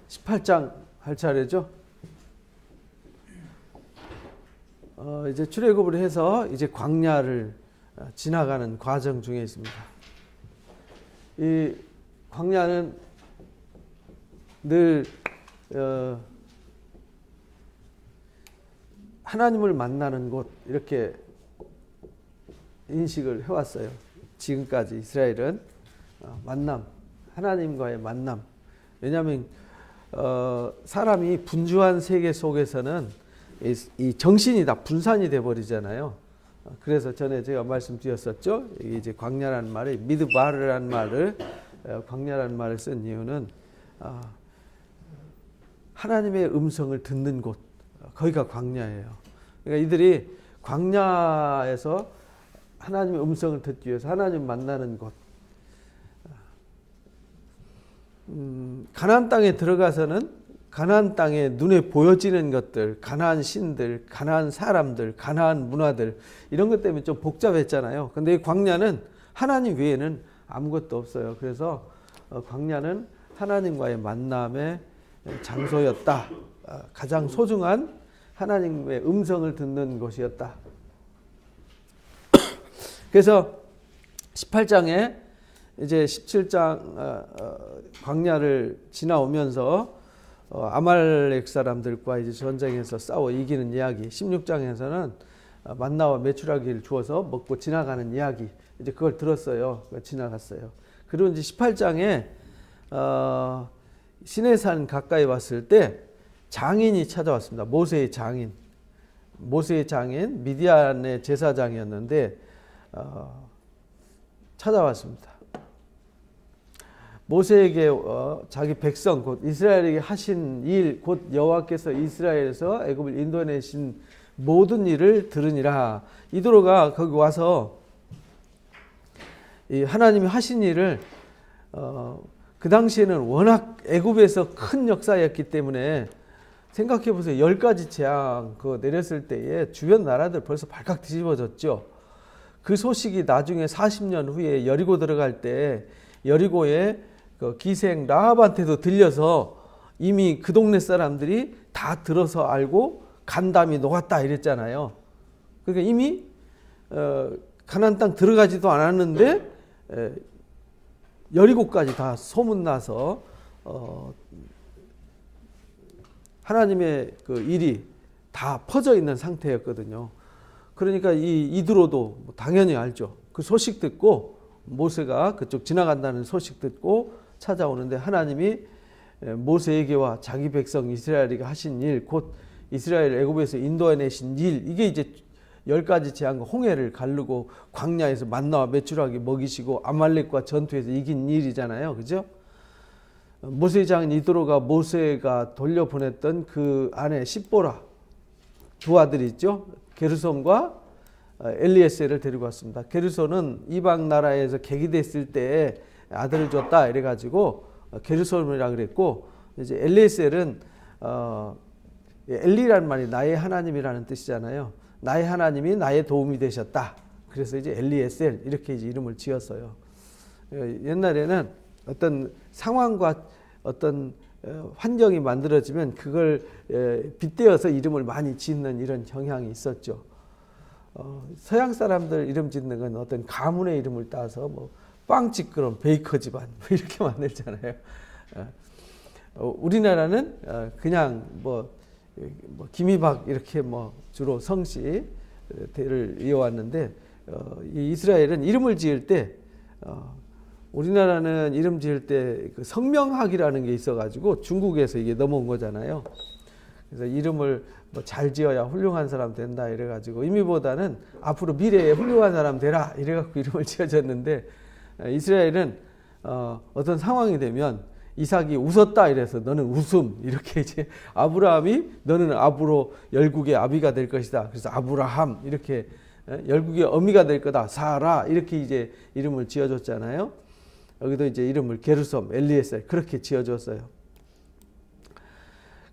18장 할 차례죠. 이제 출애굽을 해서 이제 광야를 지나가는 과정 중에 있습니다. 이 광야는 늘 하나님을 만나는 곳 이렇게 인식을 해왔어요. 지금까지 이스라엘은 만남, 하나님과의 만남. 왜냐하면 사람이 분주한 세계 속에서는 이 정신이 다 분산이 돼 버리잖아요. 그래서 전에 제가 말씀드렸었죠. 이제 광야라는 말이 미드바르라는 말을 광야라는 말을 쓴 이유는 하나님의 음성을 듣는 곳, 거기가 광야예요. 그러니까 이들이 광야에서 하나님의 음성을 듣기 위해서 하나님 만나는 곳. 가나안 땅에 들어가서는 가나안 땅에 눈에 보여지는 것들, 가나안 신들, 가나안 사람들, 가나안 문화들 이런 것 때문에 좀 복잡했잖아요. 근데 이 광야는 하나님 외에는 아무것도 없어요. 그래서 광야는 하나님과의 만남의 장소였다. 가장 소중한 하나님의 음성을 듣는 곳이었다. 그래서 18장에 이제 17장 광야를 지나오면서 아말렉 사람들과 이제 전쟁에서 싸워 이기는 이야기, 16장에서는 만나와 메추라기를 주어서 먹고 지나가는 이야기, 이제 그걸 들었어요. 지나갔어요. 그리고 이제 18장에 시내산 가까이 왔을 때 장인이 찾아왔습니다. 모세의 장인. 모세의 장인 미디안의 제사장이었는데 찾아왔습니다. 모세에게 자기 백성 곧 이스라엘에게 하신 일 곧 여호와께서 이스라엘에서 애굽을 인도내신 모든 일을 들으니라. 이도로가 거기 와서 이 하나님이 하신 일을 그 당시에는 워낙 애굽에서 큰 역사였기 때문에 생각해 보세요. 10가지 재앙 그거 내렸을 때에 주변 나라들 벌써 발칵 뒤집어졌죠. 그 소식이 나중에 40년 후에 여리고 들어갈 때 여리고에 그 기생 라합한테도 들려서 이미 그 동네 사람들이 다 들어서 알고 간담이 녹았다 이랬잖아요. 그러니까 이미 가나안 땅 들어가지도 않았는데 여리고까지 다 소문나서 하나님의 그 일이 다 퍼져 있는 상태였거든요. 그러니까 이드로도 당연히 알죠. 그 소식 듣고 모세가 그쪽 지나간다는 소식 듣고 찾아오는데 하나님이 모세에게와 자기 백성 이스라엘에게 하신 일, 곧 이스라엘 애굽에서 인도해내신 일, 이게 이제 10가지 재앙과 홍해를 가르고 광야에서 만나와 메추라기 먹이시고 아말렉과 전투에서 이긴 일이잖아요. 그죠? 모세의 장인 이드로가 모세가 돌려보냈던 그 아내 십보라 두 아들이 있죠. 게르솜과 엘리에셀을 데리고 왔습니다. 게르솜은 이방 나라에서 계기됐을 때 아들을 줬다 이래가지고 게르솜이라 그랬고, 이제 엘리에셀은 엘리라는 말이 나의 하나님이라는 뜻이잖아요. 나의 하나님이 나의 도움이 되셨다. 그래서 이제 엘리에셀 이렇게 이제 이름을 지었어요. 옛날에는 어떤 상황과 어떤 환경이 만들어지면 그걸 빗대어서 이름을 많이 짓는 이런 경향이 있었죠. 서양 사람들 이름 짓는 건 어떤 가문의 이름을 따서 뭐 빵집 그럼 베이커 집안 뭐 이렇게 만들잖아요. 우리나라는 그냥 뭐 김이박 이렇게 뭐 주로 성씨를 이어왔는데 이 이스라엘은 이름을 지을 때 우리나라는 이름 지을 때 그 성명학이라는 게 있어가지고 중국에서 이게 넘어온 거잖아요. 그래서 이름을 뭐 잘 지어야 훌륭한 사람 된다 이래가지고 의미보다는 앞으로 미래에 훌륭한 사람 되라 이래갖고 이름을 지어졌는데, 이스라엘은 어떤 상황이 되면 이삭이 웃었다 이래서 너는 웃음 이렇게 이제 아브라함이 너는 앞으로 열국의 아비가 될 것이다. 그래서 아브라함 이렇게 열국의 어미가 될 거다. 사라 이렇게 이제 이름을 지어줬잖아요. 여기도 이제 이름을 게르솜, 엘리에셀 그렇게 지어줬어요.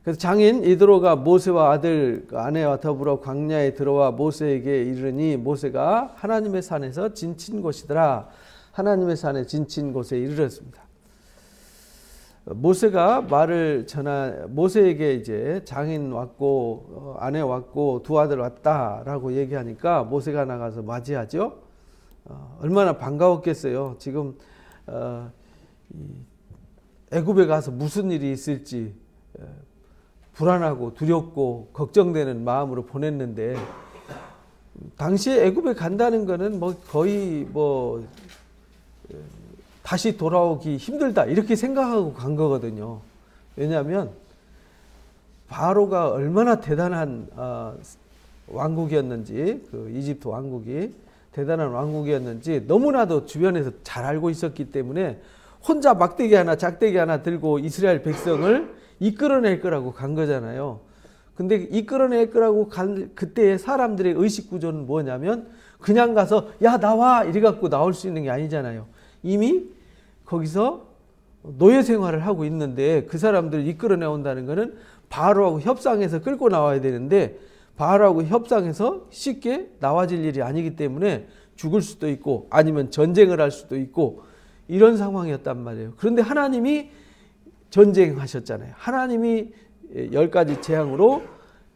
그래서 장인 이드로가 모세와 아들 아내와 더불어 광야에 들어와 모세에게 이르니 모세가 하나님의 산에서 지친 곳이더라. 하나님의 산에 지친 곳에 이르렀습니다. 모세가 말을 모세에게 이제 장인 왔고 아내 왔고 두 아들 왔다라고 얘기하니까 모세가 나가서 맞이하죠. 얼마나 반가웠겠어요. 지금 애굽에 가서 무슨 일이 있을지 불안하고 두렵고 걱정되는 마음으로 보냈는데, 당시에 애굽에 간다는 거는 거의 다시 돌아오기 힘들다 이렇게 생각하고 간 거거든요. 왜냐하면 바로가 얼마나 대단한 왕국이었는지, 그 이집트 왕국이 대단한 왕국이었는지 너무나도 주변에서 잘 알고 있었기 때문에 혼자 막대기 하나 작대기 하나 들고 이스라엘 백성을 이끌어낼 거라고 간 거잖아요. 근데 이끌어낼 거라고 간 그때의 사람들의 의식 구조는 뭐냐면 그냥 가서 야 나와 이래 갖고 나올 수 있는 게 아니잖아요. 이미 거기서 노예 생활을 하고 있는데 그 사람들을 이끌어내 온다는 거는 바로하고 협상해서 끌고 나와야 되는데, 바로하고 협상해서 쉽게 나와질 일이 아니기 때문에 죽을 수도 있고 아니면 전쟁을 할 수도 있고 이런 상황이었단 말이에요. 그런데 하나님이 전쟁하셨잖아요. 하나님이 10가지 재앙으로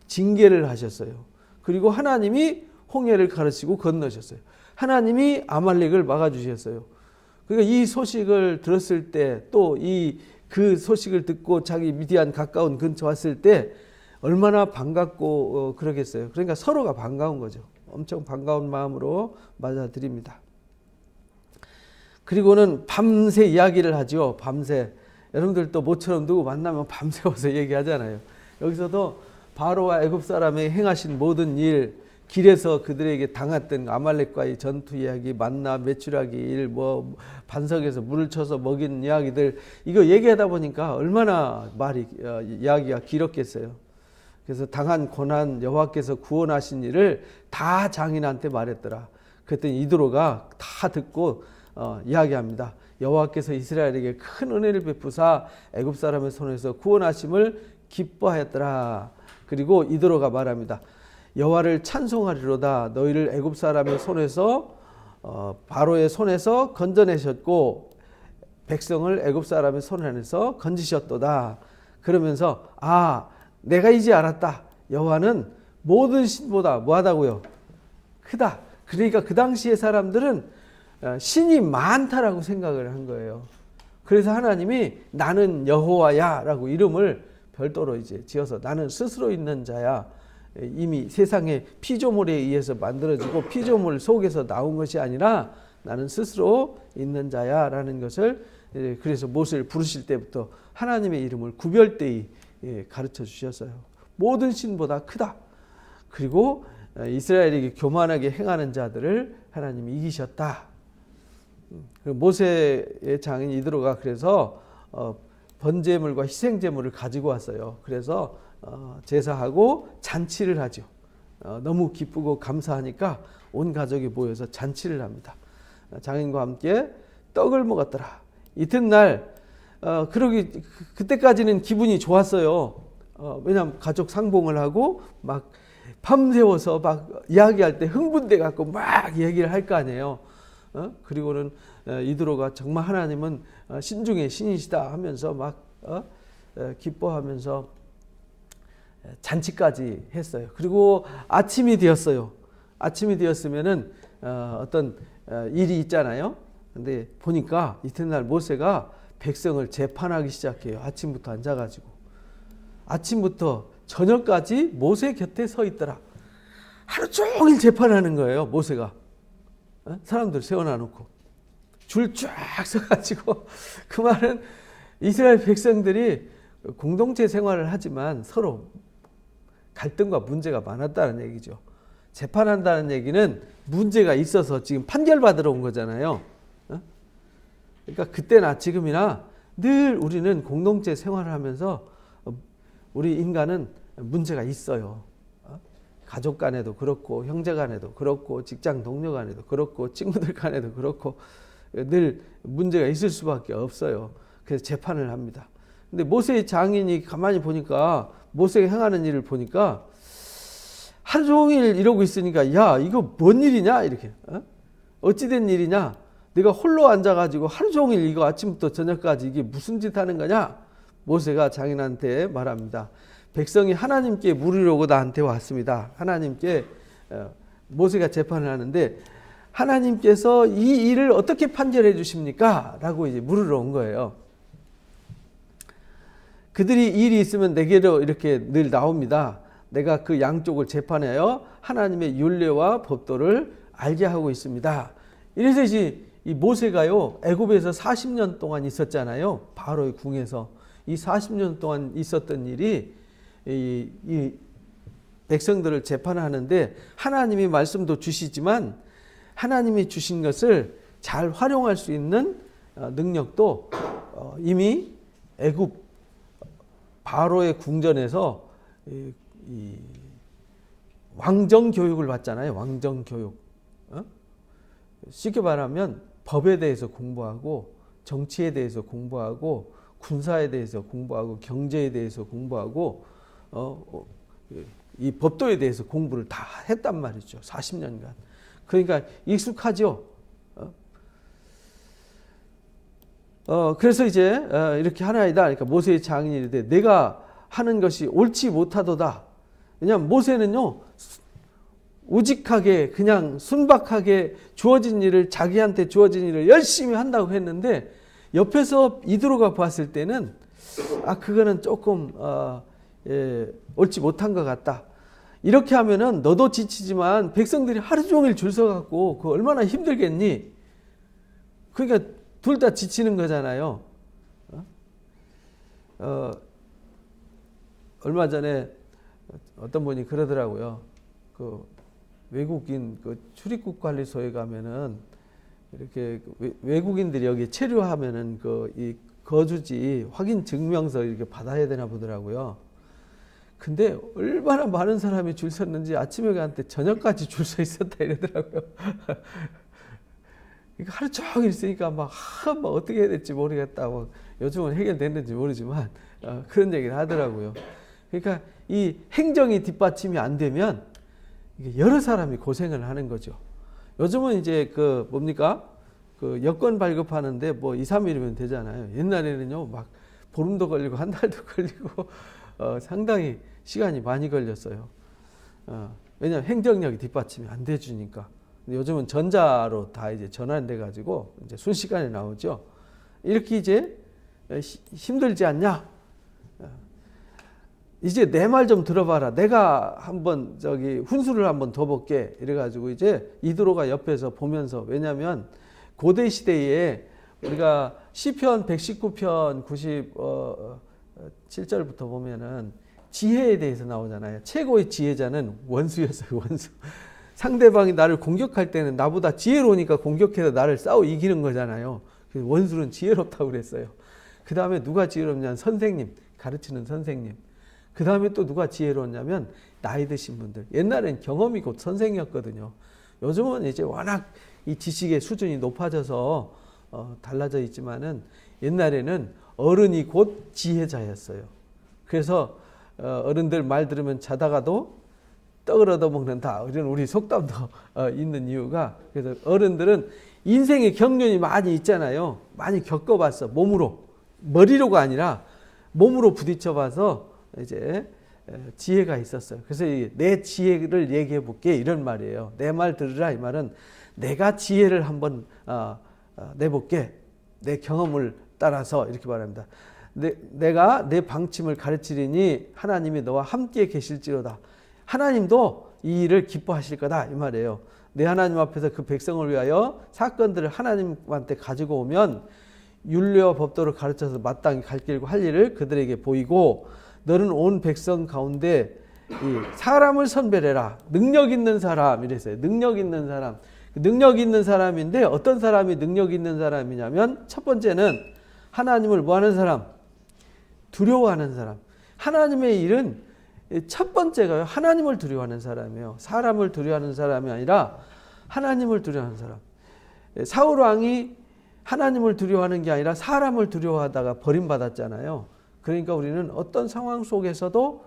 징계를 하셨어요. 그리고 하나님이 홍해를 가르치고 건너셨어요. 하나님이 아말렉을 막아주셨어요. 그러니까 이 소식을 들었을 때, 또 그 소식을 듣고 자기 미디안 가까운 근처 왔을 때 얼마나 반갑고 그러겠어요. 그러니까 서로가 반가운 거죠. 엄청 반가운 마음으로 맞아들입니다. 그리고는 밤새 이야기를 하죠. 밤새. 여러분들도 모처럼 누구 만나면 밤새워서 얘기하잖아요. 여기서도 바로와 애굽 사람이 행하신 모든 일, 길에서 그들에게 당했던 아말렉과의 전투 이야기, 만나 메추라기 일, 반석에서 물을 쳐서 먹인 이야기들, 이거 얘기하다 보니까 얼마나 이야기가 길었겠어요. 그래서 당한 고난, 여호와께서 구원하신 일을 다 장인한테 말했더라. 그랬더니 이드로가 다 듣고 이야기합니다. 여호와께서 이스라엘에게 큰 은혜를 베푸사 애굽 사람의 손에서 구원하심을 기뻐하였더라. 그리고 이드로가 말합니다. 여호와를 찬송하리로다. 너희를 애굽 사람의 손에서 바로의 손에서 건져내셨고 백성을 애굽 사람의 손 안에서 건지셨도다. 그러면서 내가 이제 알았다. 여호와는 모든 신보다 뭐하다고요? 크다. 그러니까 그 당시의 사람들은 신이 많다라고 생각을 한 거예요. 그래서 하나님이 나는 여호와야 라고 이름을 별도로 이제 지어서 나는 스스로 있는 자야. 이미 세상의 피조물에 의해서 만들어지고 피조물 속에서 나온 것이 아니라 나는 스스로 있는 자야 라는 것을, 그래서 모세를 부르실 때부터 하나님의 이름을 구별되이 가르쳐 주셨어요. 모든 신보다 크다. 그리고 이스라엘에게 교만하게 행하는 자들을 하나님이 이기셨다. 모세의 장인 이드로가 그래서 번제물과 희생제물을 가지고 왔어요. 그래서 제사하고 잔치를 하죠. 너무 기쁘고 감사하니까 온 가족이 모여서 잔치를 합니다. 장인과 함께 떡을 먹었더라. 이튿날 그때까지는 기분이 좋았어요. 왜냐하면 가족 상봉을 하고 막 밤새워서 막 이야기할 때 흥분돼 갖고 막 얘기를 할 거 아니에요. 그리고는 이드로가 정말 하나님은 신중의 신이시다 하면서 막 기뻐하면서 잔치까지 했어요. 그리고 아침이 되었어요. 아침이 되었으면은 어떤 일이 있잖아요. 근데 보니까 이튿날 모세가 백성을 재판하기 시작해요. 아침부터 앉아가지고 아침부터 저녁까지 모세 곁에 서 있더라. 하루 종일 재판하는 거예요. 모세가 사람들 세워놔놓고 줄 쫙 서가지고, 그 말은 이스라엘 백성들이 공동체 생활을 하지만 서로 갈등과 문제가 많았다는 얘기죠. 재판한다는 얘기는 문제가 있어서 지금 판결받으러 온 거잖아요. 그러니까 그때나 지금이나 늘 우리는 공동체 생활을 하면서 우리 인간은 문제가 있어요. 가족 간에도 그렇고 형제 간에도 그렇고 직장 동료 간에도 그렇고 친구들 간에도 그렇고 늘 문제가 있을 수밖에 없어요. 그래서 재판을 합니다. 근데 모세의 장인이 가만히 보니까, 모세가 행하는 일을 보니까 하루 종일 이러고 있으니까 야 이거 뭔 일이냐 이렇게 어찌된 일이냐, 네가 홀로 앉아가지고 하루 종일 이거 아침부터 저녁까지 이게 무슨 짓 하는 거냐? 모세가 장인한테 말합니다. 백성이 하나님께 물으려고 나한테 왔습니다. 하나님께 모세가 재판을 하는데 하나님께서 이 일을 어떻게 판결해 주십니까? 라고 이제 물으러 온 거예요. 그들이 일이 있으면 내게로 이렇게 늘 나옵니다. 내가 그 양쪽을 재판하여 하나님의 율례와 법도를 알게 하고 있습니다. 이래서 이제 이 모세가요, 애굽에서 40년 동안 있었잖아요. 바로의 궁에서. 이 40년 동안 있었던 일이 이 백성들을 재판하는데 하나님이 말씀도 주시지만 하나님이 주신 것을 잘 활용할 수 있는 능력도 이미 애굽 바로의 궁전에서 이 왕정 교육을 받잖아요. 왕정 교육. 쉽게 말하면 법에 대해서 공부하고 정치에 대해서 공부하고 군사에 대해서 공부하고 경제에 대해서 공부하고 이 법도에 대해서 공부를 다 했단 말이죠. 40년간. 그러니까 익숙하죠. 그래서 이제 이렇게 하나이다. 그러니까 모세의 장인이 돼. 내가 하는 것이 옳지 못하도다. 왜냐하면 모세는요, 우직하게 그냥 순박하게 주어진 일을 자기한테 주어진 일을 열심히 한다고 했는데 옆에서 이드로가 봤을 때는 그거는 조금 옳지 못한 것 같다. 이렇게 하면은 너도 지치지만 백성들이 하루 종일 줄 서갖고 그 얼마나 힘들겠니? 그러니까 둘 다 지치는 거잖아요. 얼마 전에 어떤 분이 그러더라고요. 그 외국인 그 출입국 관리소에 가면은 이렇게 외국인들이 여기 체류하면은 이 거주지 확인 증명서 이렇게 받아야 되나 보더라고요. 근데 얼마나 많은 사람이 줄 섰는지 아침에 갔는데 저녁까지 줄 서 있었다 이러더라고요. 하루 종일 있으니까 막 어떻게 해야 될지 모르겠다고, 요즘은 해결됐는지 모르지만 그런 얘기를 하더라고요. 그러니까 이 행정이 뒷받침이 안 되면 여러 사람이 고생을 하는 거죠. 요즘은 이제 그 여권 발급하는데 2, 3일이면 되잖아요. 옛날에는요, 막 보름도 걸리고 한 달도 걸리고 상당히 시간이 많이 걸렸어요. 왜냐하면 행정력이 뒷받침이 안 돼주니까. 요즘은 전자로 다 이제 전환돼 가지고 이제 순식간에 나오죠. 이렇게 이제 힘들지 않냐? 이제 내 말 좀 들어봐라. 내가 한번 훈수를 한번 더 볼게. 이래가지고 이제 이드로가 옆에서 보면서, 왜냐하면 고대 시대에 우리가 시편 119편 97절부터 보면은 지혜에 대해서 나오잖아요. 최고의 지혜자는 원수였어요. 원수. 상대방이 나를 공격할 때는 나보다 지혜로우니까 공격해서 나를 싸워 이기는 거잖아요. 그래서 원수는 지혜롭다고 그랬어요. 그 다음에 누가 지혜롭냐면 선생님, 가르치는 선생님. 그 다음에 또 누가 지혜로웠냐면 나이 드신 분들. 옛날엔 경험이 곧 선생이었거든요. 요즘은 이제 워낙 이 지식의 수준이 높아져서 달라져 있지만은 옛날에는 어른이 곧 지혜자였어요. 그래서 어른들 말 들으면 자다가도 떡을 얻어먹는다, 이런 우리 속담도 있는 이유가, 그래서 어른들은 인생의 경륜이 많이 있잖아요. 많이 겪어봤어. 몸으로, 머리로가 아니라 몸으로 부딪혀봐서 이제 지혜가 있었어요. 그래서 내 지혜를 얘기해 볼게, 이런 말이에요. 내 말 들으라, 이 말은 내가 지혜를 한번 내볼게, 내 경험을 따라서, 이렇게 말합니다. 내가 내 방침을 가르치리니 하나님이 너와 함께 계실지로다. 하나님도 이 일을 기뻐하실 거다, 이 말이에요. 내 하나님 앞에서 그 백성을 위하여 사건들을 하나님한테 가지고 오면 율례와 법도를 가르쳐서 마땅히 갈 길과 할 일을 그들에게 보이고, 너는 온 백성 가운데 이 사람을 선별해라. 능력 있는 사람, 이랬어요. 능력 있는 사람. 능력 있는 사람인데 어떤 사람이 능력 있는 사람이냐면, 첫 번째는 하나님을 뭐 하는 사람? 두려워하는 사람. 하나님의 일은 첫 번째가요, 하나님을 두려워하는 사람이에요. 사람을 두려워하는 사람이 아니라 하나님을 두려워하는 사람. 사울 왕이 하나님을 두려워하는 게 아니라 사람을 두려워하다가 버림받았잖아요. 그러니까 우리는 어떤 상황 속에서도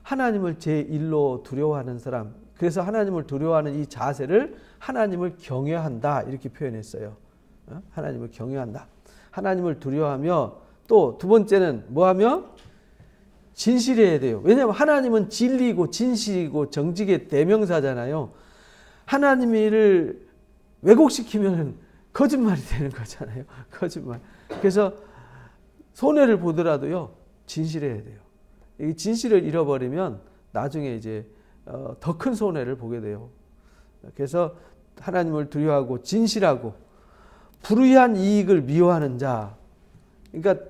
하나님을 제1로 두려워하는 사람. 그래서 하나님을 두려워하는 이 자세를 하나님을 경외한다, 이렇게 표현했어요. 하나님을 경외한다. 하나님을 두려워하며 또 두 번째는 뭐하며? 진실해야 돼요. 왜냐하면 하나님은 진리이고 진실이고 정직의 대명사잖아요. 하나님을 왜곡시키면 거짓말이 되는 거잖아요. 거짓말. 그래서 손해를 보더라도요, 진실해야 돼요. 이 진실을 잃어버리면 나중에 이제 더 큰 손해를 보게 돼요. 그래서 하나님을 두려워하고 진실하고 불의한 이익을 미워하는 자, 그러니까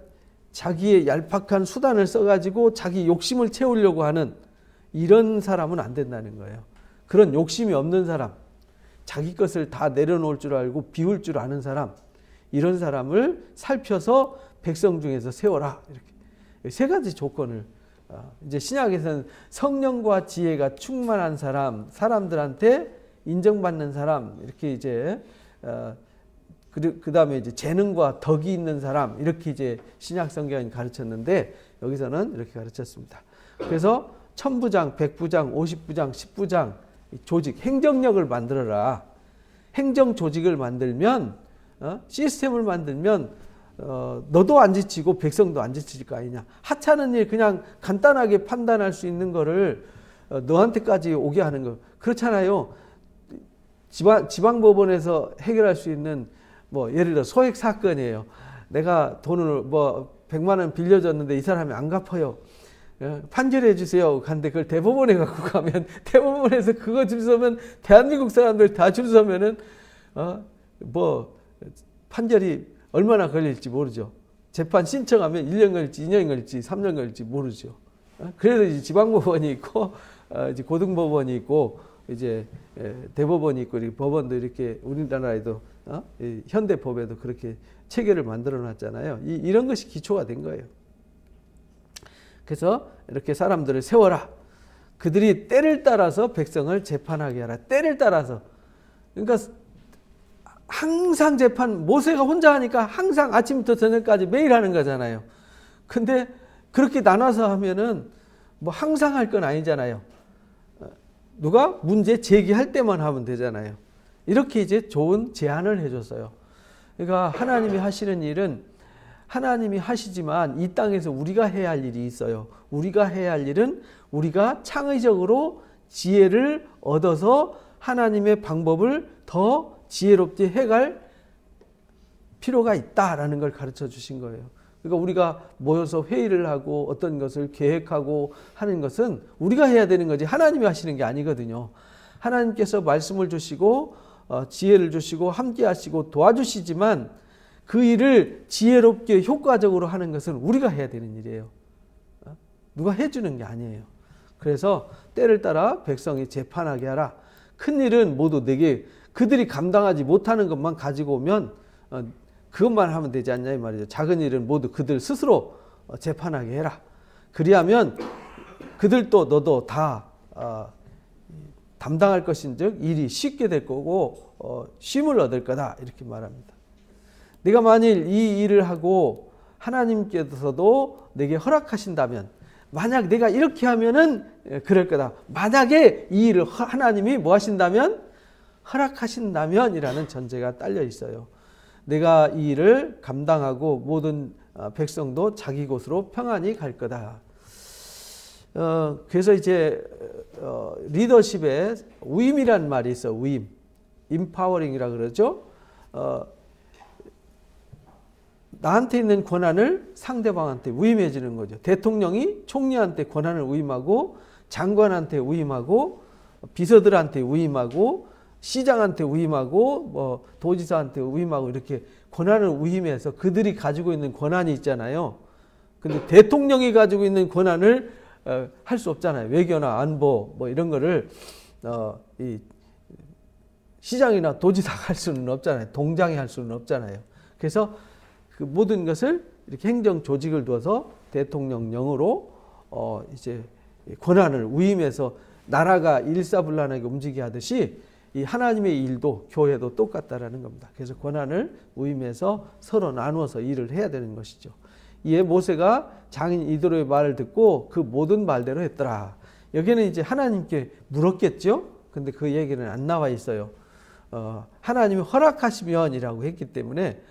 자기의 얄팍한 수단을 써가지고 자기 욕심을 채우려고 하는 이런 사람은 안 된다는 거예요. 그런 욕심이 없는 사람, 자기 것을 다 내려놓을 줄 알고 비울 줄 아는 사람, 이런 사람을 살펴서 백성 중에서 세워라. 이렇게 세 가지 조건을 이제 신약에서는 성령과 지혜가 충만한 사람, 사람들한테 인정받는 사람, 이렇게 이제 그 다음에 이제 재능과 덕이 있는 사람, 이렇게 이제 신약 성경이 가르쳤는데 여기서는 이렇게 가르쳤습니다. 그래서 천부장, 백부장, 50부장, 10부장 조직, 행정력을 만들어라. 행정 조직을 만들면 시스템을 만들면 너도 안 지치고 백성도 안 지칠 거 아니냐. 하찮은 일 그냥 간단하게 판단할 수 있는 거를 너한테까지 오게 하는 거 그렇잖아요. 지방법원에서 해결할 수 있는 뭐 예를 들어 소액 사건이에요. 내가 돈을 뭐 100만 원 빌려줬는데 이 사람이 안 갚아요. 판결해 주세요. 근데 그걸 대법원에 갖고 가면 대법원에서 그거 줄 서면 대한민국 사람들 다 줄 서면은 뭐 판결이 얼마나 걸릴지 모르죠. 재판 신청하면 1년 걸릴지 2년 걸릴지 3년 걸릴지 모르죠. 그래서 이제 지방법원이 있고 이제 고등법원이 있고 이제 대법원이 있고 이렇게 법원도 이렇게 우리나라에도 현대법에도 그렇게 체계를 만들어 놨잖아요. 이런 것이 기초가 된 거예요. 그래서 이렇게 사람들을 세워라. 그들이 때를 따라서 백성을 재판하게 하라. 때를 따라서. 그러니까 항상 재판, 모세가 혼자 하니까 항상 아침부터 저녁까지 매일 하는 거잖아요. 근데 그렇게 나눠서 하면은 뭐 항상 할 건 아니잖아요. 누가 문제 제기할 때만 하면 되잖아요. 이렇게 이제 좋은 제안을 해줬어요. 그러니까 하나님이 하시는 일은 하나님이 하시지만 이 땅에서 우리가 해야 할 일이 있어요. 우리가 해야 할 일은 우리가 창의적으로 지혜를 얻어서 하나님의 방법을 더 지혜롭게 해갈 필요가 있다라는 걸 가르쳐 주신 거예요. 그러니까 우리가 모여서 회의를 하고 어떤 것을 계획하고 하는 것은 우리가 해야 되는 거지 하나님이 하시는 게 아니거든요. 하나님께서 말씀을 주시고 지혜를 주시고 함께 하시고 도와주시지만 그 일을 지혜롭게 효과적으로 하는 것은 우리가 해야 되는 일이에요. 누가 해주는 게 아니에요. 그래서 때를 따라 백성이 재판하게 하라. 큰 일은 모두 내게 그들이 감당하지 못하는 것만 가지고 오면 그것만 하면 되지 않냐 이 말이죠. 작은 일은 모두 그들 스스로 재판하게 해라. 그리하면 그들도 너도 다 담당할 것인즉 일이 쉽게 될 거고 쉼을 얻을 거다 이렇게 말합니다. 네가 만일 이 일을 하고 하나님께서도 내게 허락하신다면 만약 내가 이렇게 하면은 그럴 거다. 만약에 이 일을 하나님이 뭐 하신다면 허락하신다면 이라는 전제가 딸려 있어요. 내가 이 일을 감당하고 모든 백성도 자기 곳으로 평안히 갈 거다. 그래서 이제 리더십에 위임이라는 말이 있어. 위임, 임파워링이라 그러죠. 나한테 있는 권한을 상대방한테 위임해 주는 거죠. 대통령이 총리한테 권한을 위임하고 장관한테 위임하고 비서들한테 위임하고 시장한테 위임하고 뭐 도지사한테 위임하고 이렇게 권한을 위임해서 그들이 가지고 있는 권한이 있잖아요. 근데 대통령이 가지고 있는 권한을 할 수 없잖아요. 외교나 안보 뭐 이런 거를 이 시장이나 도지사가 할 수는 없잖아요. 동장이 할 수는 없잖아요. 그래서 그 모든 것을 이렇게 행정 조직을 두어서 대통령령으로 이제 권한을 위임해서 나라가 일사불란하게 움직이게 하듯이 이 하나님의 일도 교회도 똑같다라는 겁니다. 그래서 권한을 위임해서 서로 나누어서 일을 해야 되는 것이죠. 이에 모세가 장인 이드로의 말을 듣고 그 모든 말대로 했더라. 여기는 이제 하나님께 물었겠죠. 근데 그 얘기는 안 나와 있어요. 하나님이 허락하시면이라고 했기 때문에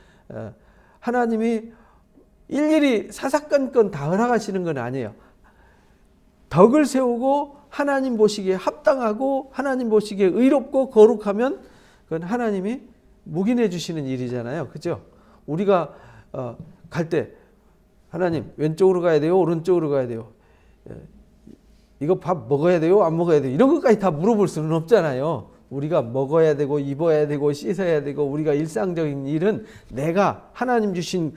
하나님이 일일이 사사건건 다 허락하시는 건 아니에요. 덕을 세우고 하나님 보시기에 합당하고 하나님 보시기에 의롭고 거룩하면 그건 하나님이 묵인해 주시는 일이잖아요. 그죠? 우리가 갈 때 하나님 왼쪽으로 가야 돼요? 오른쪽으로 가야 돼요? 이거 밥 먹어야 돼요? 안 먹어야 돼요? 이런 것까지 다 물어볼 수는 없잖아요. 우리가 먹어야 되고 입어야 되고 씻어야 되고 우리가 일상적인 일은 내가 하나님 주신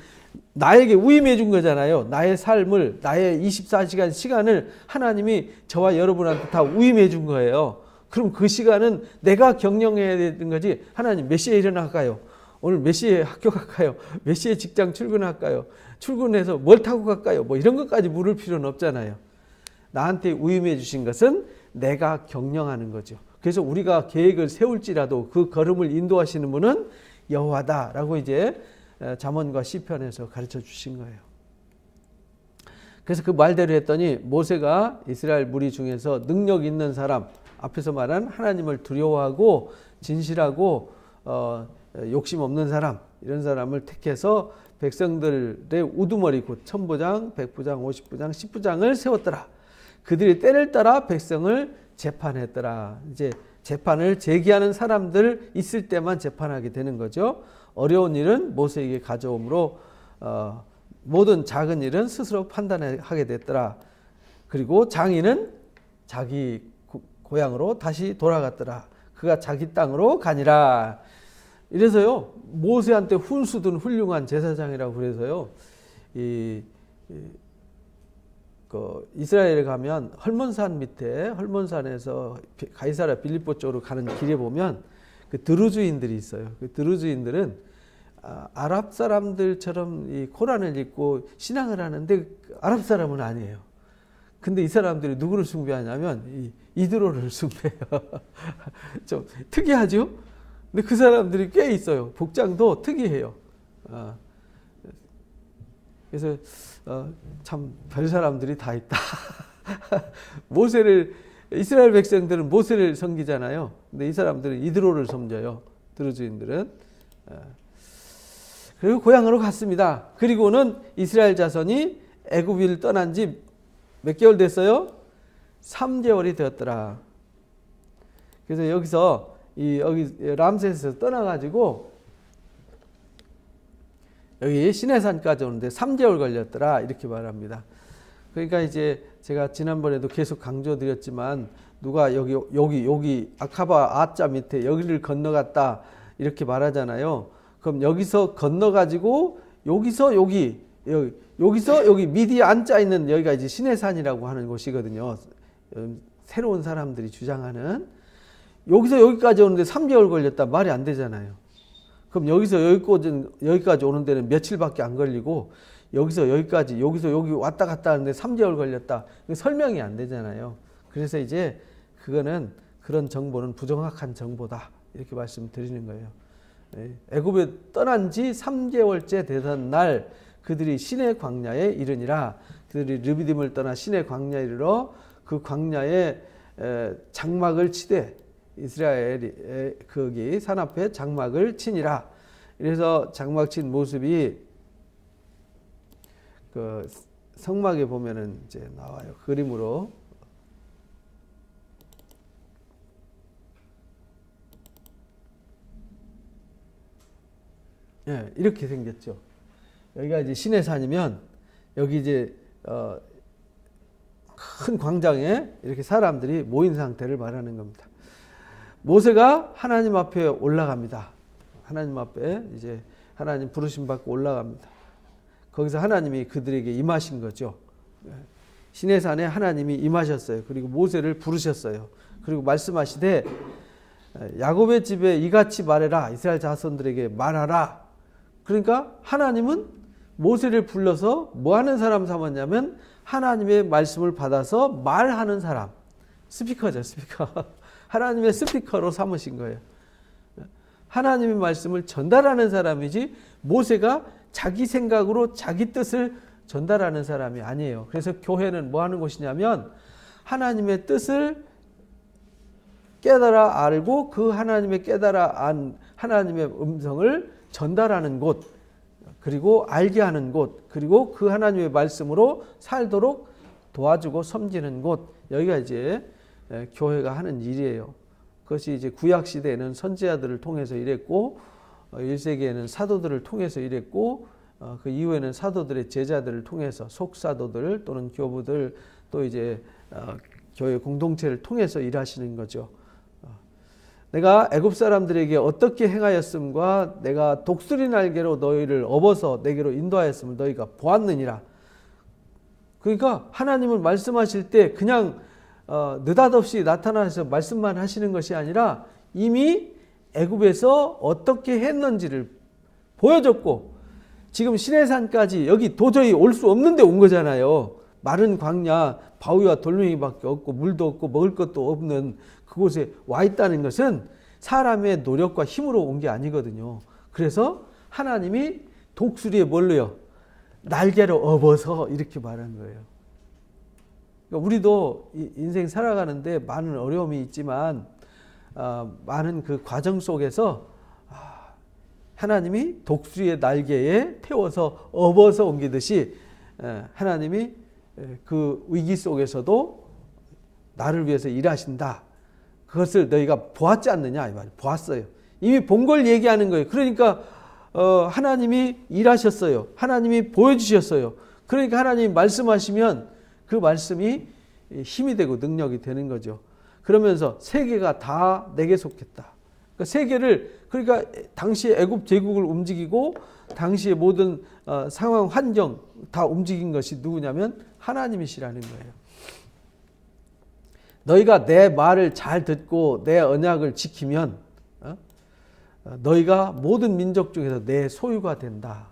나에게 위임해 준 거잖아요. 나의 삶을 나의 24시간 시간을 하나님이 저와 여러분한테 다 위임해 준 거예요. 그럼 그 시간은 내가 경영해야 되는 거지. 하나님 몇 시에 일어날까요? 오늘 몇 시에 학교 갈까요? 몇 시에 직장 출근할까요? 출근해서 뭘 타고 갈까요? 뭐 이런 것까지 물을 필요는 없잖아요. 나한테 위임해 주신 것은 내가 경영하는 거죠. 그래서 우리가 계획을 세울지라도 그 걸음을 인도하시는 분은 여호와다라고 이제 잠언과 시편에서 가르쳐 주신 거예요. 그래서 그 말대로 했더니 모세가 이스라엘 무리 중에서 능력 있는 사람, 앞에서 말한 하나님을 두려워하고 진실하고 욕심 없는 사람, 이런 사람을 택해서 백성들의 우두머리 곧 천부장, 백부장, 50부장, 10부장을 세웠더라. 그들이 때를 따라 백성을 재판했더라. 이제 재판을 제기하는 사람들 있을 때만 재판하게 되는 거죠. 어려운 일은 모세에게 가져오므로 모든 작은 일은 스스로 판단하게 됐더라. 그리고 장인은 자기 고향으로 다시 돌아갔더라. 그가 자기 땅으로 가니라. 이래서요, 모세한테 훈수든 훌륭한 제사장이라고 그래서요, 이스라엘에 가면 헐몬산 밑에, 헐몬산에서 가이사랴 빌립보 쪽으로 가는 길에 보면 그 드루즈인들이 있어요. 그 드루즈인들은 아랍 사람들처럼 이 코란을 읽고 신앙을 하는데 아랍 사람은 아니에요. 근데 이 사람들이 누구를 숭배하냐면 이드로를 숭배해요. 좀 특이하죠? 근데 그 사람들이 꽤 있어요. 복장도 특이해요. 그래서 참 별 사람들이 다 있다. 이스라엘 백성들은 모세를 섬기잖아요. 근데 이 사람들은 이드로를 섬겨요. 드루즈인들은. 그리고 고향으로 갔습니다. 그리고는 이스라엘 자손이 애굽을 떠난 지 몇 개월 됐어요? 3개월이 되었더라. 그래서 여기서 여기 람세스에서 떠나가지고 여기 시내산까지 오는데 3개월 걸렸더라. 이렇게 말합니다. 그러니까 이제 제가 지난번에도 계속 강조드렸지만 누가 여기 아카바 아자 밑에 여기를 건너갔다 이렇게 말하잖아요. 그럼 여기서 건너가지고 여기서 여기 미디에 앉아 있는 여기가 이제 시내산이라고 하는 곳이거든요. 새로운 사람들이 주장하는. 여기서 여기까지 오는데 3개월 걸렸다. 말이 안 되잖아요. 그럼 여기서 여기까지 오는 데는 며칠밖에 안 걸리고 여기서 여기까지 여기서 여기 왔다 갔다 하는데 3개월 걸렸다. 설명이 안 되잖아요. 그래서 이제 그거는 그런 정보는 부정확한 정보다. 이렇게 말씀드리는 거예요. 애굽에 떠난 지 3개월째 되던 날 그들이 시내 광야에 이르니라. 그들이 르비딤을 떠나 시내 광야에 이르러 그 광야에 장막을 치되 이스라엘이 거기 산 앞에 장막을 치니라. 그래서 장막 친 모습이 그 성막에 보면은 이제 나와요. 그림으로. 예, 이렇게 생겼죠. 여기가 이제 시내산이면 여기 이제 큰 광장에 이렇게 사람들이 모인 상태를 말하는 겁니다. 모세가 하나님 앞에 올라갑니다. 하나님 앞에 이제 하나님 부르심 받고 올라갑니다. 거기서 하나님이 그들에게 임하신 거죠. 시내산에 하나님이 임하셨어요. 그리고 모세를 부르셨어요. 그리고 말씀하시되 야곱의 집에 이같이 말해라. 이스라엘 자손들에게 말하라. 그러니까 하나님은 모세를 불러서 뭐 하는 사람 삼았냐면 하나님의 말씀을 받아서 말하는 사람. 스피커죠, 스피커. 하나님의 스피커로 삼으신 거예요. 하나님의 말씀을 전달하는 사람이지 모세가 자기 생각으로 자기 뜻을 전달하는 사람이 아니에요. 그래서 교회는 뭐 하는 곳이냐면 하나님의 뜻을 깨달아 알고 그 하나님의 깨달아 안 하나님의 음성을 전달하는 곳, 그리고 알게 하는 곳, 그리고 그 하나님의 말씀으로 살도록 도와주고 섬기는 곳, 여기가 이제 교회가 하는 일이에요. 그것이 이제 구약 시대에는 선지자들을 통해서 일했고 1세기에는 사도들을 통해서 일했고 그 이후에는 사도들의 제자들을 통해서 속사도들 또는 교부들 또 이제 교회 공동체를 통해서 일하시는 거죠. 내가 애굽 사람들에게 어떻게 행하였음과 내가 독수리 날개로 너희를 업어서 내게로 인도하였음을 너희가 보았느니라. 그러니까 하나님은 말씀하실 때 그냥 느닷없이 나타나서 말씀만 하시는 것이 아니라 이미 애굽에서 어떻게 했는지를 보여줬고 지금 시내산까지 여기 도저히 올 수 없는데 온 거잖아요. 마른 광야, 바위와 돌멩이밖에 없고 물도 없고 먹을 것도 없는 그곳에 와 있다는 것은 사람의 노력과 힘으로 온 게 아니거든요. 그래서 하나님이 독수리에 뭘로요? 날개로 업어서 이렇게 말한 거예요. 그러니까 우리도 인생 살아가는데 많은 어려움이 있지만 많은 그 과정 속에서 하나님이 독수리의 날개에 태워서 업어서 옮기듯이 하나님이 그 위기 속에서도 나를 위해서 일하신다. 그것을 너희가 보았지 않느냐 이 말이에요. 보았어요. 이미 본 걸 얘기하는 거예요. 그러니까 하나님이 일하셨어요. 하나님이 보여주셨어요. 그러니까 하나님이 말씀하시면 그 말씀이 힘이 되고 능력이 되는 거죠. 그러면서 세계가 다 내게 속했다. 그러니까 세계를 그러니까 당시에 애굽 제국을 움직이고 당시의 모든 상황 환경 다 움직인 것이 누구냐면 하나님이시라는 거예요. 너희가 내 말을 잘 듣고 내 언약을 지키면 너희가 모든 민족 중에서 내 소유가 된다.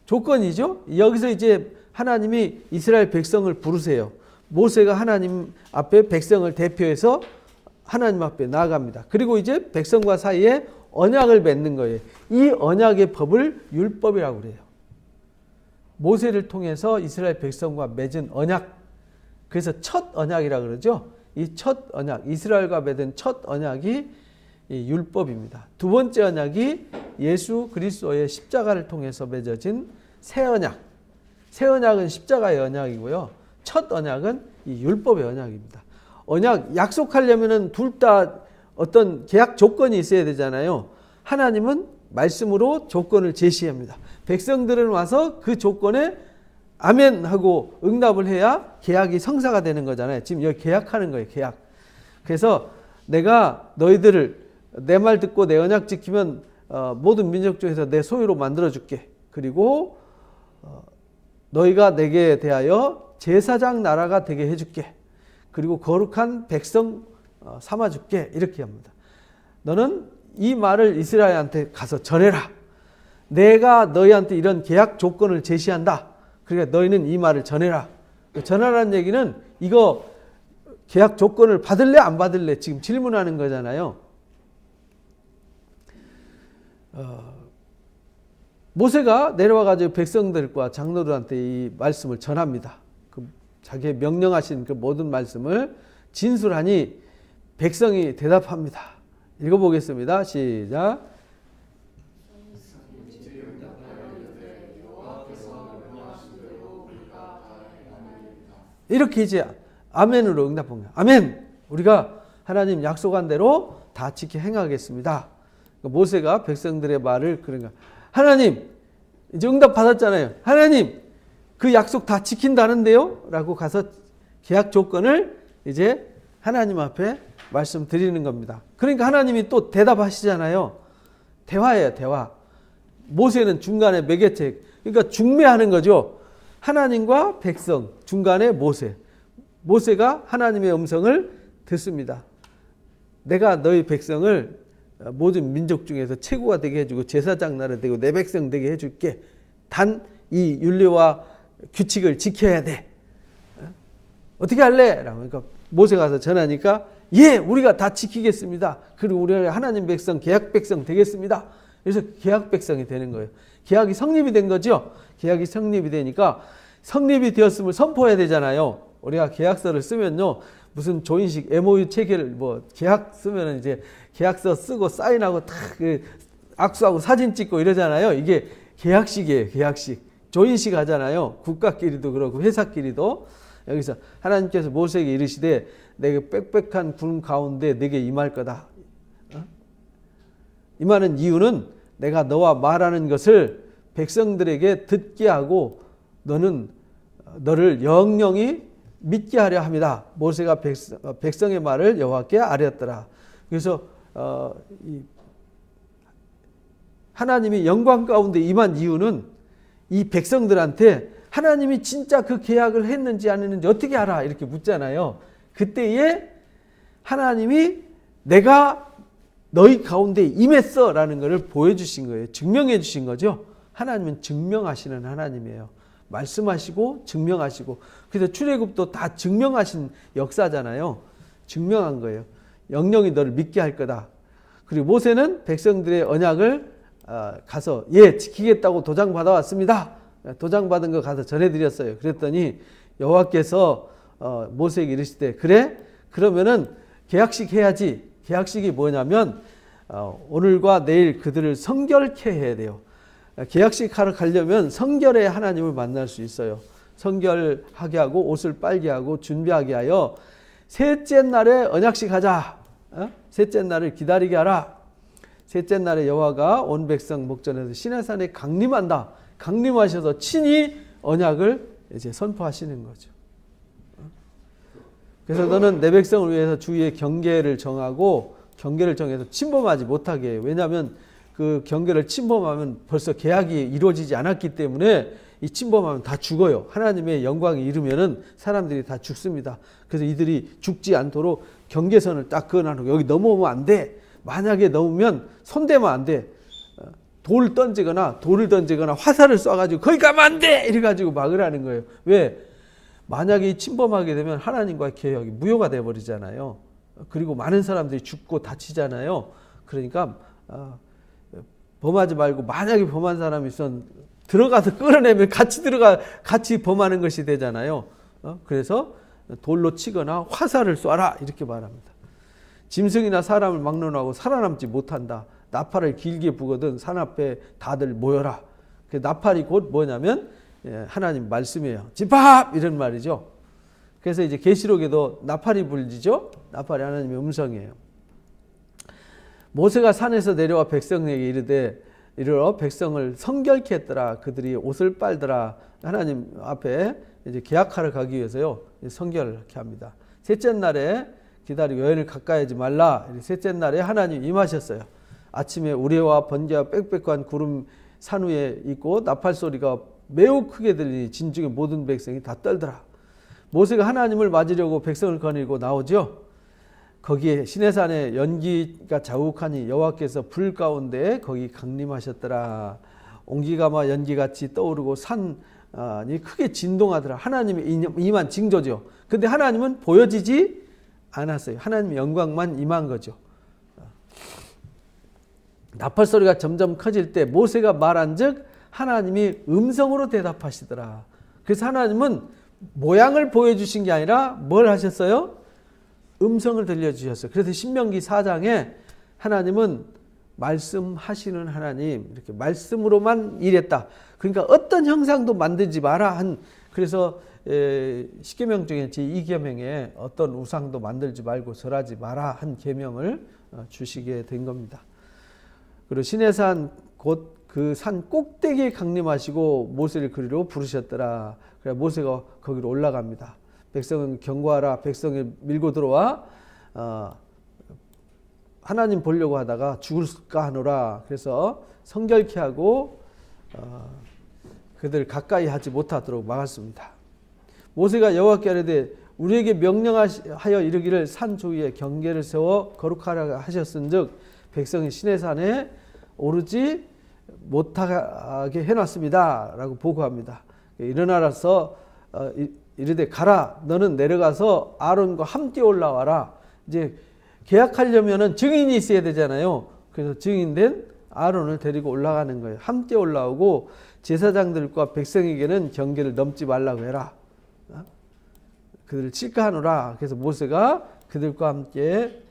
조건이죠. 여기서 이제 하나님이 이스라엘 백성을 부르세요. 모세가 하나님 앞에 백성을 대표해서 하나님 앞에 나아갑니다. 그리고 이제 백성과 사이에 언약을 맺는 거예요. 이 언약의 법을 율법이라고 그래요. 모세를 통해서 이스라엘 백성과 맺은 언약, 그래서 첫 언약이라고 그러죠. 이 첫 언약, 이스라엘과 맺은 첫 언약이 이 율법입니다. 두 번째 언약이 예수 그리스도의 십자가를 통해서 맺어진 새 언약. 새 언약은 십자가의 언약이고요. 첫 언약은 이 율법의 언약입니다. 언약 약속하려면은 둘 다 어떤 계약 조건이 있어야 되잖아요. 하나님은 말씀으로 조건을 제시합니다. 백성들은 와서 그 조건에 아멘 하고 응답을 해야 계약이 성사가 되는 거잖아요. 지금 여기 계약하는 거예요. 계약. 그래서 내가 너희들을 내 말 듣고 내 언약 지키면 모든 민족 중에서 내 소유로 만들어줄게. 그리고 너희가 내게 대하여 제사장 나라가 되게 해줄게. 그리고 거룩한 백성 삼아줄게. 이렇게 합니다. 너는 이 말을 이스라엘한테 가서 전해라. 내가 너희한테 이런 계약 조건을 제시한다. 그러니까 너희는 이 말을 전해라. 전하라는 얘기는 이거 계약 조건을 받을래 안 받을래 지금 질문하는 거잖아요. 모세가 내려와가지고 백성들과 장로들한테 이 말씀을 전합니다. 그 자기의 명령하신 그 모든 말씀을 진술하니 백성이 대답합니다. 읽어보겠습니다. 시작. 이렇게 이제 아멘으로 응답한 거예요. 아멘! 우리가 하나님 약속한 대로 다 지켜 행하겠습니다. 모세가 백성들의 말을 그런가. 하나님! 이제 응답 받았잖아요. 하나님! 그 약속 다 지킨다는데요? 라고 가서 계약 조건을 이제 하나님 앞에 말씀드리는 겁니다. 그러니까 하나님이 또 대답하시잖아요. 대화예요, 대화. 모세는 중간에 매개체, 그러니까 중매하는 거죠. 하나님과 백성, 중간에 모세. 모세가 하나님의 음성을 듣습니다. 내가 너희 백성을 모든 민족 중에서 최고가 되게 해주고 제사장 나라 되고 내 백성 되게 해줄게. 단 이 율례와 규칙을 지켜야 돼. 어떻게 할래? 라고 그러니까 모세가 가서 전하니까 예, 우리가 다 지키겠습니다. 그리고 우리가 하나님 백성, 계약 백성 되겠습니다. 그래서 계약 백성이 되는 거예요. 계약이 성립이 된 거죠. 계약이 성립이 되니까 성립이 되었음을 선포해야 되잖아요. 우리가 계약서를 쓰면요, 무슨 조인식 MOU 체결 뭐 계약 쓰면은 이제 계약서 쓰고 사인하고 탁 악수하고 사진 찍고 이러잖아요. 이게 계약식이에요. 계약식. 조인식 하잖아요. 국가끼리도 그렇고 회사끼리도. 여기서 하나님께서 모세에게 이르시되 내게 빽빽한 구름 가운데 내게 임할 거다. 임하는 이유는 내가 너와 말하는 것을 백성들에게 듣게 하고 너를 영영히 믿게 하려 합니다. 모세가 백성의 말을 여호와께 아뢰었더라. 그래서 하나님이 영광 가운데 임한 이유는 이 백성들한테 하나님이 진짜 그 계약을 했는지 안 했는지 어떻게 알아? 이렇게 묻잖아요. 그때에 하나님이 내가 너희 가운데 임했어 라는 것을 보여주신 거예요. 증명해 주신 거죠. 하나님은 증명하시는 하나님이에요. 말씀하시고 증명하시고. 그래서 출애굽도 다 증명하신 역사잖아요. 증명한 거예요. 영영이 너를 믿게 할 거다. 그리고 모세는 백성들의 언약을 가서 지키겠다고 도장 받아왔습니다. 도장 받은 거 가서 전해드렸어요. 그랬더니 여호와께서 모세에게 이르시되 그래? 그러면은 계약식 해야지. 계약식이 뭐냐면 오늘과 내일 그들을 성결케 해야 돼요. 계약식 하러 가려면 성결에 하나님을 만날 수 있어요. 성결하게 하고 옷을 빨게 하고 준비하게 하여 셋째 날에 언약식 하자. 셋째 날을 기다리게 하라. 셋째 날에 여호와가 온 백성 목전에서 시내산에 강림한다. 강림하셔서 친히 언약을 이제 선포하시는 거죠. 그래서 너는 내 백성을 위해서 주위의 경계를 정하고 경계를 정해서 침범하지 못하게 해요. 왜냐하면 그 경계를 침범하면 벌써 계약이 이루어지지 않았기 때문에 이 침범하면 다 죽어요. 하나님의 영광이 이르면은 사람들이 다 죽습니다. 그래서 이들이 죽지 않도록 경계선을 딱 그어놔놓고 여기 넘어오면 안 돼. 만약에 넘으면 손대면 안 돼. 돌을 던지거나 화살을 쏴가지고 거기 가면 안 돼! 이래가지고 막으라는 거예요. 왜? 만약에 침범하게 되면 하나님과의 계약이 무효가 돼버리잖아요. 그리고 많은 사람들이 죽고 다치잖아요. 그러니까 범하지 말고 만약에 범한 사람이 있으면 들어가서 끌어내면 같이 범하는 것이 되잖아요. 그래서 돌로 치거나 화살을 쏴라 이렇게 말합니다. 짐승이나 사람을 막론하고 살아남지 못한다. 나팔을 길게 부거든 산 앞에 다들 모여라. 그 나팔이 곧 뭐냐면 하나님 말씀이에요. 집합 이런 말이죠. 그래서 이제 계시록에도 나팔이 불리죠. 나팔이 하나님의 음성이에요. 모세가 산에서 내려와 백성에게 이르러 백성을 성결케 했더라. 그들이 옷을 빨더라. 하나님 앞에 이제 계약하러 가기 위해서요. 성결케 합니다. 셋째 날에 기다리고 여인을 가까이 하지 말라. 셋째 날에 하나님 임하셨어요. 아침에 우레와 번개와 빽빽한 구름 산 위에 있고 나팔 소리가 매우 크게 들리니 진중의 모든 백성이 다 떨더라. 모세가 하나님을 맞으려고 백성을 거느리고 나오죠. 거기에 시내산에 연기가 자욱하니 여호와께서 불 가운데 거기 강림하셨더라. 온기가마 연기같이 떠오르고 산이 크게 진동하더라. 하나님의 임한 징조죠. 근데 하나님은 보여지지 않았어요. 하나님의 영광만 임한 거죠. 나팔 소리가 점점 커질 때 모세가 말한 즉 하나님이 음성으로 대답하시더라. 그래서 하나님은 모양을 보여주신 게 아니라 뭘 하셨어요? 음성을 들려주셨어요. 그래서 신명기 4장에 하나님은 말씀하시는 하나님, 이렇게 말씀으로만 일했다. 그러니까 어떤 형상도 만들지 마라 한, 그래서 십계명 중에 제2계명에 어떤 우상도 만들지 말고 절하지 마라 한 계명을 주시게 된 겁니다. 그리고 시내산 곧 그 산 꼭대기에 강림하시고 모세를 그리로 부르셨더라. 그래 모세가 거기로 올라갑니다. 백성은 경고하라. 백성을 밀고 들어와 하나님 보려고 하다가 죽을까 하노라. 그래서 성결케 하고 그들 가까이 하지 못하도록 막았습니다. 모세가 여호와께 아뢰되 우리에게 명령하여 이르기를 산 주위에 경계를 세워 거룩하라 하셨은즉 백성이 시내산에 오르지 못하게 해놨습니다. 라고 보고합니다. 일어나서 이르되 가라. 너는 내려가서 아론과 함께 올라와라. 이제 계약하려면은 증인이 있어야 되잖아요. 그래서 증인된 아론을 데리고 올라가는 거예요. 함께 올라오고 제사장들과 백성에게는 경계를 넘지 말라고 해라. 그들을 칠까 하노라. 그래서 모세가 그들과 함께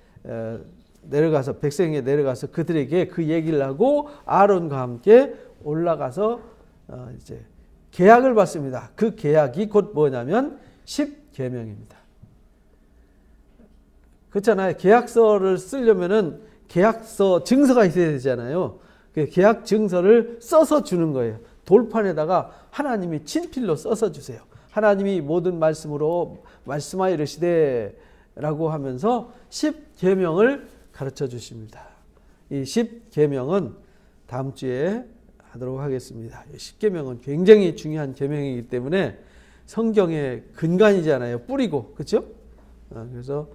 내려가서 백성에게 내려가서 그들에게 그 얘기를 하고 아론과 함께 올라가서 이제 계약을 받습니다. 그 계약이 곧 뭐냐면 10계명입니다. 그렇잖아요. 계약서를 쓰려면은 계약서 증서가 있어야 되잖아요. 그 계약 증서를 써서 주는 거예요. 돌판에다가 하나님이 친필로 써서 주세요. 하나님이 모든 말씀으로 말씀하여 이르시되 라고 하면서 10계명을 가르쳐 주십니다. 이 10계명은 다음 주에 하도록 하겠습니다. 10계명은 굉장히 중요한 계명이기 때문에 성경의 근간이잖아요. 뿌리고, 그렇죠? 그래서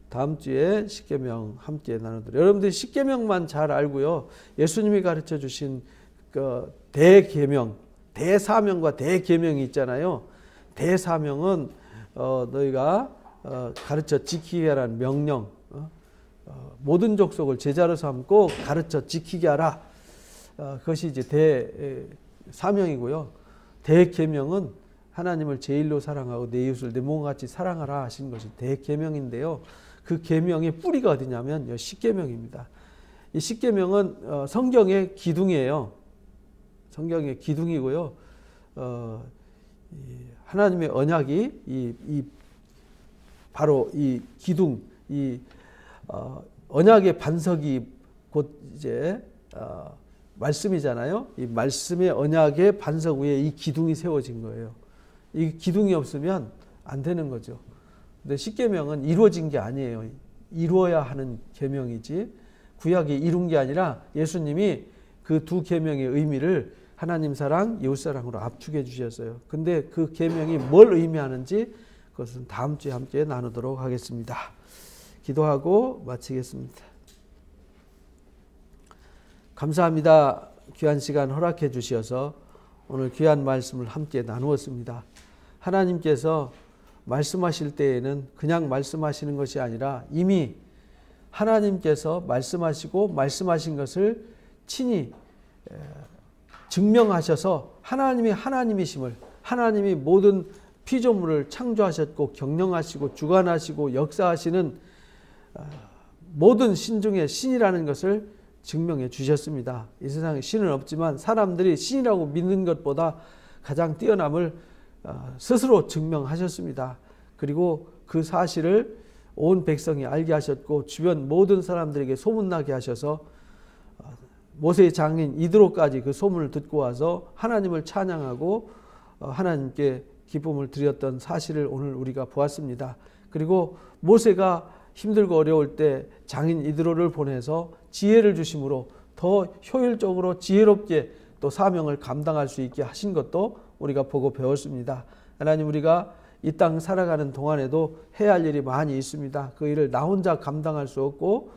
다음 주에 10계명 함께 나누도록. 여러분들이 10계명만 잘 알고요. 예수님이 가르쳐 주신 그 대계명, 대사명과 대계명이 있잖아요. 대사명은 너희가 가르쳐 지키게 하라는 명령, 모든 족속을 제자로 삼고 가르쳐 지키게 하라. 그것이 이제 대사명이고요. 대계명은 하나님을 제일로 사랑하고 내 이웃을 내 몸과 같이 사랑하라 하신 것이 대계명인데요. 그 계명의 뿌리가 어디냐면 10계명입니다. 이 10계명은 성경의 기둥이에요. 성경의 기둥이고요. 하나님의 언약이 바로 이 기둥, 언약의 반석이 곧 이제 말씀이잖아요. 이 말씀의 언약의 반석 위에 이 기둥이 세워진 거예요. 이 기둥이 없으면 안 되는 거죠. 근데 10계명은 이루어진 게 아니에요. 이루어야 하는 계명이지 구약이 이룬 게 아니라 예수님이 그 두 계명의 의미를 하나님 사랑, 이웃 사랑으로 압축해 주셨어요. 근데 그 계명이 뭘 의미하는지 그것은 다음 주에 함께 나누도록 하겠습니다. 기도하고 마치겠습니다. 감사합니다. 귀한 시간 허락해 주셔서 오늘 귀한 말씀을 함께 나누었습니다. 하나님께서 말씀하실 때에는 그냥 말씀하시는 것이 아니라 이미 하나님께서 말씀하시고 말씀하신 것을 친히 증명하셔서 하나님이 하나님이심을, 하나님이 모든 피조물을 창조하셨고 경영하시고 주관하시고 역사하시는 모든 신 중에 신이라는 것을 증명해 주셨습니다. 이 세상에 신은 없지만 사람들이 신이라고 믿는 것보다 가장 뛰어남을 스스로 증명하셨습니다. 그리고 그 사실을 온 백성이 알게 하셨고 주변 모든 사람들에게 소문나게 하셔서 모세의 장인 이드로까지 그 소문을 듣고 와서 하나님을 찬양하고 하나님께 기쁨을 드렸던 사실을 오늘 우리가 보았습니다. 그리고 모세가 힘들고 어려울 때 장인 이드로를 보내서 지혜를 주심으로 더 효율적으로 지혜롭게 또 사명을 감당할 수 있게 하신 것도 우리가 보고 배웠습니다. 하나님, 우리가 이 땅 살아가는 동안에도 해야 할 일이 많이 있습니다. 그 일을 나 혼자 감당할 수 없고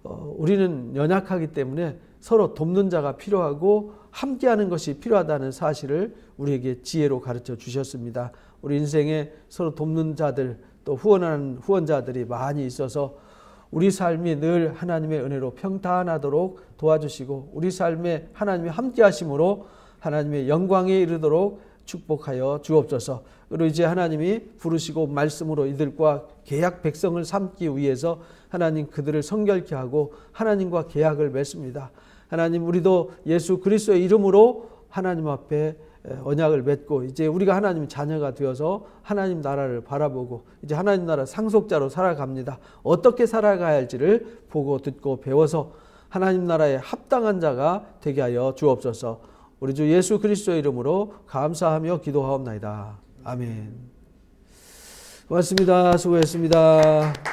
우리는 연약하기 때문에 서로 돕는 자가 필요하고 함께하는 것이 필요하다는 사실을 우리에게 지혜로 가르쳐 주셨습니다. 우리 인생에 서로 돕는 자들 또 후원하는 후원자들이 많이 있어서 우리 삶이 늘 하나님의 은혜로 평탄하도록 도와주시고 우리 삶에 하나님이 함께하심으로 하나님의 영광에 이르도록 축복하여 주옵소서. 그리고 이제 하나님이 부르시고 말씀으로 이들과 계약 백성을 삼기 위해서 하나님 그들을 성결케 하고 하나님과 계약을 맺습니다. 하나님, 우리도 예수 그리스도의 이름으로 하나님 앞에 언약을 맺고 이제 우리가 하나님 자녀가 되어서 하나님 나라를 바라보고 이제 하나님 나라 상속자로 살아갑니다. 어떻게 살아가야 할지를 보고 듣고 배워서 하나님 나라에 합당한 자가 되게 하여 주옵소서. 우리 주 예수 그리스도의 이름으로 감사하며 기도하옵나이다. 아멘. 고맙습니다. 수고했습니다.